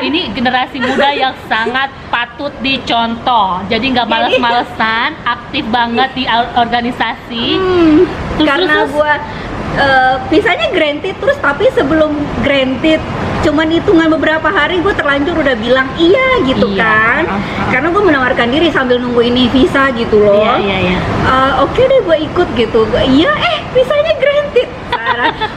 ini generasi muda yang sangat patut dicontoh. Jadi nggak males-malesan, aktif banget di organisasi. Karena gue visanya granted terus, tapi sebelum granted cuman hitungan beberapa hari gue terlanjur udah bilang iya gitu kan. Karena gue menawarkan diri sambil nunggu ini visa gitu loh. Oke deh gue ikut gitu. Iya visanya granted.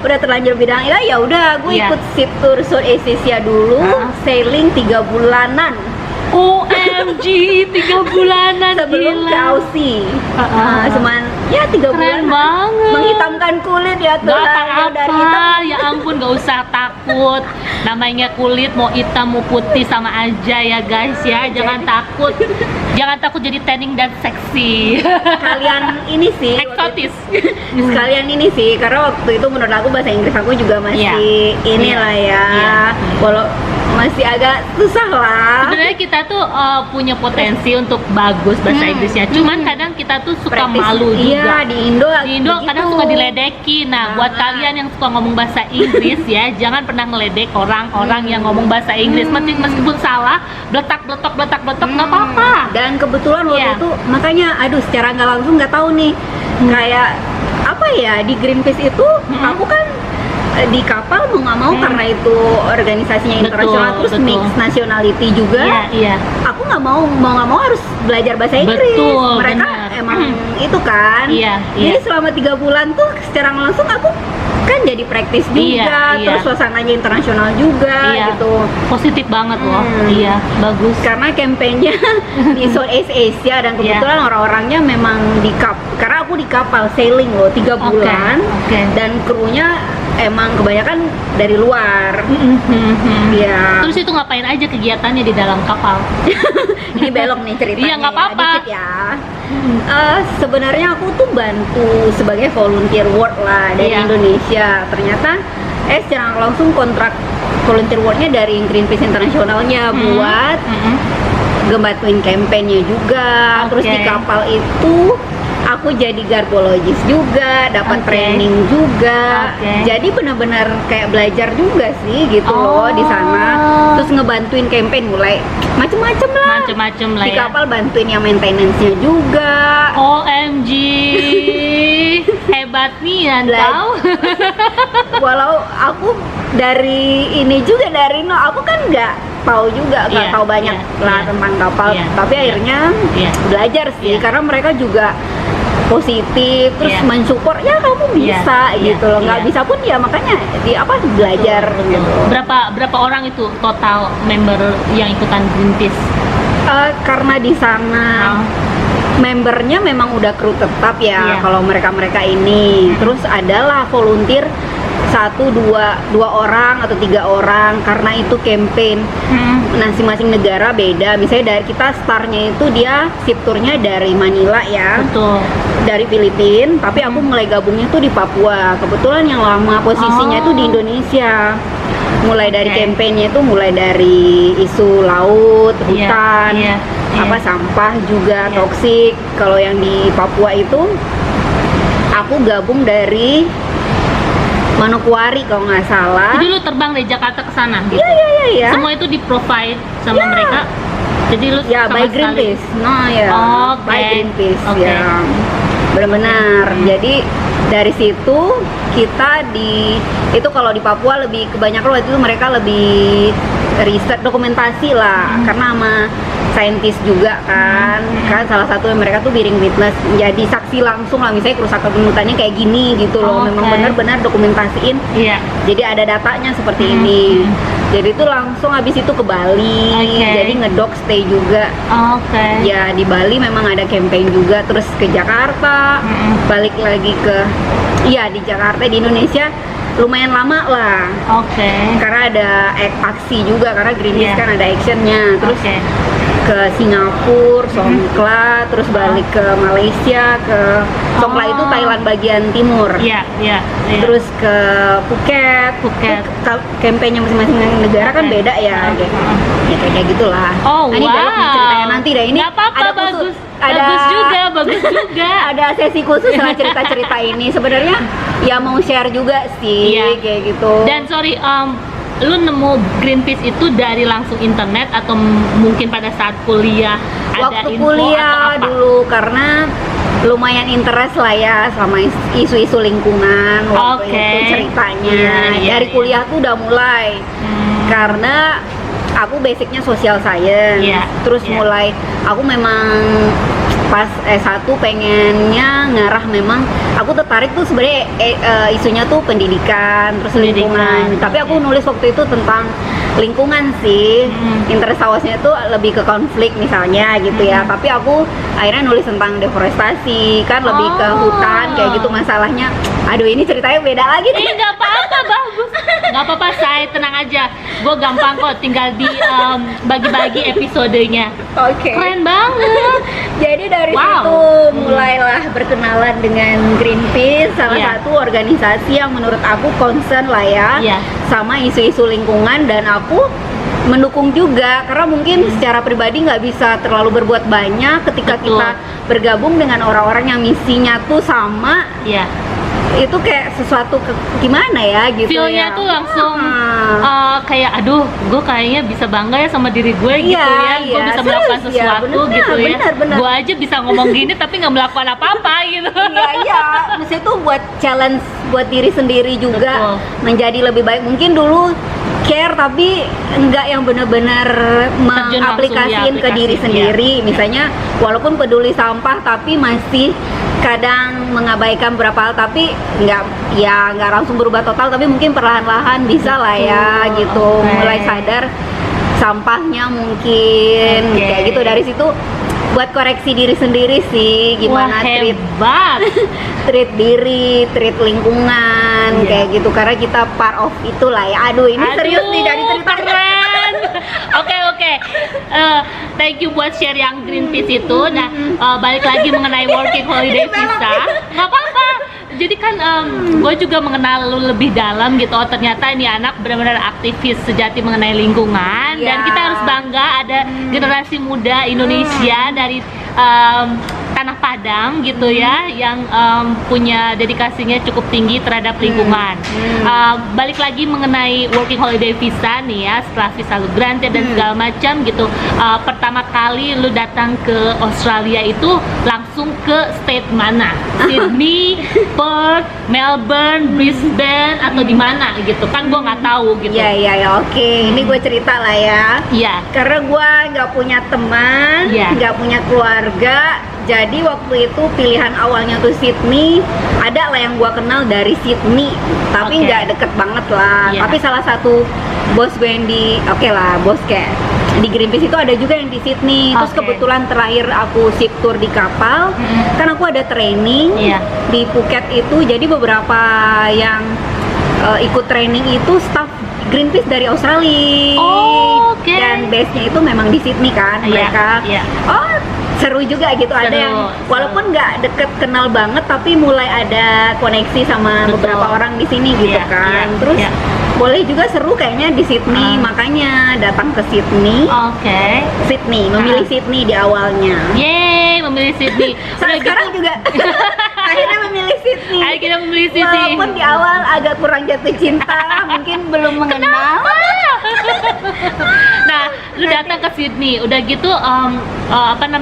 Udah terlanjur bilang ya udah gue ikut SIP Tour Southeast Asia dulu, sailing 3 bulanan. OMG, 3 bulanan sebelum gila. ke Aussie. Cuman ya 3 bulan banget. menghitamkan kulit ya tuh. Gak apa-apa, ya ampun gak usah takut. Namanya kulit mau hitam mau putih sama aja ya guys ya. Jangan takut. Jangan takut jadi tanning dan seksi. Kalian ini sih eksotis. Sekalian ini sih, karena waktu itu menurut aku bahasa Inggris aku juga masih inilah ya. Walau masih agak susah lah. Sebenarnya kita tuh punya potensi untuk bagus bahasa Inggrisnya. Cuman kadang kita tuh suka malu juga. Iya, di Indo kadang suka diledeki. Nah, buat kalian yang suka ngomong bahasa Inggris ya, jangan pernah ngeledek orang-orang yang ngomong bahasa Inggris. Meskipun salah, bletak nggak apa-apa. Dan kebetulan waktu itu makanya secara nggak langsung nggak tahu nih. Kayak apa ya, di Greenpeace itu aku kan di kapal mau nggak mau karena itu organisasinya internasional, terus mix nationality juga. Aku nggak mau harus belajar bahasa Inggris. Mereka emang itu kan. Jadi selama 3 bulan tuh secara langsung aku kan jadi praktis juga, terus suasananya internasional juga gitu. Positif banget loh. Iya, bagus. Karena kampanye di Southeast Asia dan kebetulan orang-orangnya memang karena aku di kapal sailing loh 3 bulan dan krunya emang kebanyakan dari luar. Terus itu ngapain aja kegiatannya di dalam kapal? Ini belok nih ceritanya. Iya, nggak apa-apa. Dikit ya. Sebenarnya aku tuh bantu sebagai volunteer work lah dari Indonesia. Ternyata secara langsung kontrak volunteer worknya dari Greenpeace internasionalnya buat ngebantuin kampanye juga. Terus di kapal itu aku jadi garbologis juga, dapat training juga. Jadi benar-benar kayak belajar juga sih gitu loh di sana. Terus ngebantuin campaign mulai macem-macem lah. Di kapal bantuin yang maintenance-nya juga. OMG. Hebat nih tahu. Walau aku dari ini juga dari aku kan nggak tahu juga, nggak tahu banyak lah tentang kapal. Tapi akhirnya belajar sih karena mereka juga positif, terus mensupport ya kamu bisa gitu loh, nggak bisa pun ya makanya belajar gitu. Berapa orang itu total member yang ikutan Greenpeace? Karena di sana membernya memang udah kru tetap ya kalau mereka ini, terus adalah volunteer 1-2 orang atau 3 orang karena itu campaign. Masing-masing negara beda. Misalnya dari kita startnya itu dia ship tournya dari Manila ya. Dari Filipina, tapi aku mulai gabungnya tuh di Papua. Kebetulan yang lama posisinya itu di Indonesia. Mulai dari campaignnya itu mulai dari isu laut, hutan, sampah juga toksik. Kalau yang di Papua itu aku gabung dari Manokwari kalau nggak salah. Jadi lu terbang dari Jakarta ke sana gitu? Iya. Semua itu di-provide sama mereka? Jadi lu by Greenpeace. By Greenpeace ya. Benar-benar. Jadi dari situ kita itu kalau di Papua lebih kebanyakan waktu itu mereka lebih riset dokumentasi lah, karena sama saintis juga kan salah satu yang mereka tuh bearing witness, jadi saksi langsung lah, misalnya kerusakan hutannya kayak gini gitu loh. Memang benar-benar dokumentasiin. Jadi ada datanya seperti ini. Jadi itu langsung habis itu ke Bali, jadi ngedok stay juga. Ya di Bali memang ada campaign juga, terus ke Jakarta, balik lagi ke di Jakarta. Di Indonesia lumayan lama lah. Karena ada aksi juga, karena Greenpeace kan ada actionnya. Terus ke Singapura, Songkla, terus balik ke Malaysia, ke Songkla itu Thailand bagian timur. Terus ke Phuket. Kampanye masing-masing negara kan beda ya. Kayak gitulah. Ini belok nih ceritanya nanti deh. Ini nggak apa-apa, ada bagus. Ada bagus juga. Ada sesi khusus lah cerita-cerita ini. Sebenarnya ya mau share juga sih kayak gitu. Dan sorry, lu nemu Greenpeace itu dari langsung internet atau mungkin pada saat kuliah ada Waktu info kuliah atau apa? dulu karena lumayan interest lah ya sama isu-isu lingkungan waktu Oke. itu ceritanya. Iya, Dari iya. kuliah tuh udah mulai. Karena aku basicnya social science. Iya, Terus iya. mulai aku memang pas S1 pengennya ngarah, memang aku tertarik tuh sebenarnya isunya tuh pendidikan terus Pendidikan, lingkungan. Tapi aku oke. nulis waktu itu tentang lingkungan sih. Interest awalnya tuh lebih ke konflik misalnya gitu ya. Tapi aku akhirnya nulis tentang deforestasi, kan lebih ke Oh. hutan kayak gitu masalahnya. Aduh, ini ceritanya beda lagi nih. Nggak apa-apa, bagus. Nggak apa-apa, saya tenang aja. Gue gampang kok, tinggal di bagi-bagi episodenya. Oke. Keren banget. Jadi dari Wow. situ mulailah berkenalan dengan Greenpeace, salah Iya. satu organisasi yang menurut aku concern lah ya Iya. sama isu-isu lingkungan, dan aku mendukung juga karena mungkin secara pribadi nggak bisa terlalu berbuat banyak ketika Betul. kita bergabung dengan orang-orang yang misinya tuh sama. Iya. Itu kayak sesuatu gimana ya gitu Feel-nya ya. tuh langsung Ah. kayak aduh, gue kayaknya bisa bangga ya sama diri gue gitu Iya, ya. Gue iya, bisa melakukan serius, ya, sesuatu bener, gitu ya. bener. Gue aja bisa ngomong gini tapi nggak melakukan apa-apa gitu. Iya, maksudnya tuh buat challenge buat diri sendiri juga. Betul. Menjadi lebih baik. Mungkin dulu care tapi enggak yang benar-benar Terjun langsung mengaplikasiin di ke diri aplikasi, sendiri. iya. Misalnya walaupun peduli sampah tapi masih kadang mengabaikan beberapa hal, tapi nggak langsung berubah total, tapi mungkin perlahan-lahan bisa lah ya Betul, gitu. oke. Mulai sadar sampahnya mungkin Oke. kayak gitu. Dari situ buat koreksi diri sendiri sih, gimana Wah, treat hebat. treat diri, treat lingkungan, Iya. kayak gitu, karena kita part of itulah ya. Aduh, ini serius nih dari cerita. keren. Oke. Thank you buat share yang Greenpeace itu. Nah, balik lagi mengenai working holiday visa. Nggak apa-apa. Jadi kan gue juga mengenal lu lebih dalam gitu. Oh, ternyata ini anak benar-benar aktivis sejati mengenai lingkungan. Dan Iya. kita harus bangga ada generasi muda Indonesia dari Tanah Padang gitu ya, yang punya dedikasinya cukup tinggi terhadap lingkungan. Balik lagi mengenai working holiday visa nih ya, setelah visa lu granted dan segala macam gitu. Pertama kali lu datang ke Australia itu langsung ke state mana? Sydney, Perth, Melbourne, Brisbane atau di mana gitu? Kan gua nggak tahu gitu. Iya, oke. Ini gue cerita lah ya. Iya. Karena gue nggak punya teman, Iya. nggak punya keluarga, jadi waktu itu pilihan awalnya tuh Sydney. Ada lah yang gue kenal dari Sydney, tapi Oke. nggak deket banget lah. Iya. Tapi salah satu bos gue yang bos kayak di Greenpeace itu ada juga yang di Sydney. Terus Oke. kebetulan terakhir aku ship tour di kapal, kan aku ada training Iya. di Phuket itu. Jadi beberapa yang ikut training itu staff Greenpeace dari Australia. Oh, oke. Dan base-nya itu memang di Sydney kan Iya, mereka. iya. Oh, seru juga gitu. Ada Seru, yang seru. walaupun nggak deket kenal banget, tapi mulai ada koneksi sama Betul. beberapa orang di sini gitu Iya, kan. iya, Terus iya. boleh juga seru kayaknya di Sydney, makanya datang ke Sydney. Oke. Sydney, memilih Sydney di awalnya. Yeay, memilih Sydney. Udah Sekarang gitu, juga akhirnya memilih Sydney. ayo kita memilih Sydney. Walaupun di awal agak kurang jatuh cinta, mungkin belum mengenal. Nah, lu datang ke Sydney, udah gitu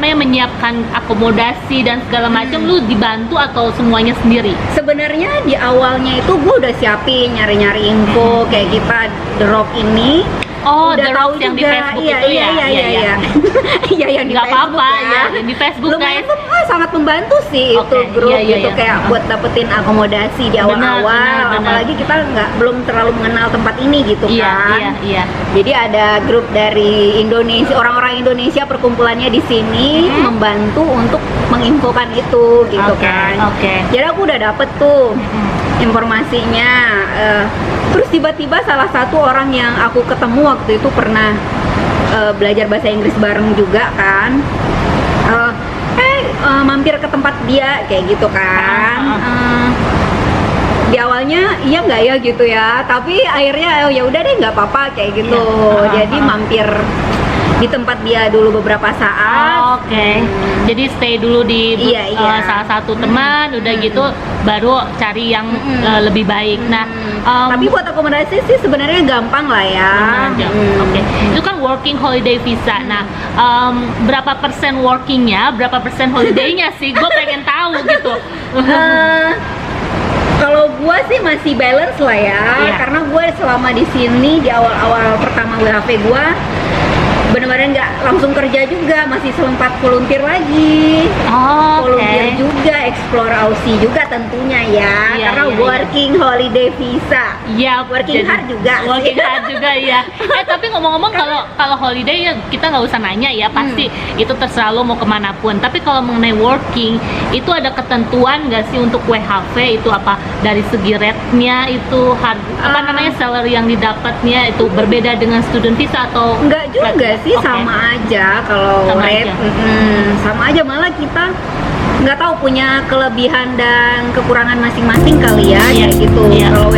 menyiapkan akomodasi dan segala macam, lu dibantu atau semuanya sendiri? Sebenarnya di awalnya itu gue udah siapin nyari-nyari info kayak kita The Rock ini. Oh, Udah The tahu Rock yang di juga. Facebook Iya, itu iya, ya? iya, Iya, iya. Iya, yang di Nggak Facebook apa-apa, ya. ya, yang di Facebook, Lumayan guys. tuh sangat membantu sih Oke, itu grup iya, iya, gitu iya. kayak buat dapetin akomodasi di Benar, awal-awal. benar. Apalagi kita belum terlalu mengenal tempat ini gitu Iya, kan. iya. Jadi ada grup dari Indonesia, orang-orang Indonesia perkumpulannya di sini membantu untuk menginfokan itu gitu Oke, kan. oke. Jadi aku udah dapet tuh informasinya. Terus tiba-tiba salah satu orang yang aku ketemu waktu itu pernah belajar bahasa Inggris bareng juga kan. Mampir ke tempat dia kayak gitu kan. Di awalnya iya nggak ya gitu ya, tapi akhirnya ya udah deh nggak apa-apa kayak gitu. Jadi mampir di tempat dia dulu beberapa saat. Oke. Jadi stay dulu di Iya. salah satu teman, udah gitu baru cari yang lebih baik. Nah, Tapi buat akomodasi sih sebenarnya gampang lah ya. aja. Oke. Itu kan working holiday visa. Nah, berapa persen workingnya, berapa persen holidaynya sih? Gue pengen tahu gitu. Kalau gue sih masih balance lah ya, Iya. karena gue selama di sini di awal-awal pertama WHV gue benar-benar nggak langsung kerja juga, masih sempat volunteer lagi. Volunteer juga, explore Aussie juga tentunya ya, Iya, karena iya, iya. working holiday visa. Iya, Working hard juga sih. Working hard juga ya. Tapi ngomong-ngomong kalau holiday ya kita nggak usah nanya ya, pasti itu terserah lo mau kemana pun. Tapi kalau mengenai working itu ada ketentuan nggak sih untuk WHV itu apa dari segi rate-nya itu apa namanya salary yang didapatnya itu berbeda dengan student visa atau Enggak juga sih, Oke. sama aja kalau Sama rate. aja. Sama aja, malah kita nggak tahu punya kelebihan dan kekurangan masing-masing kali ya, Iya, kayak gitu. iya. Kalau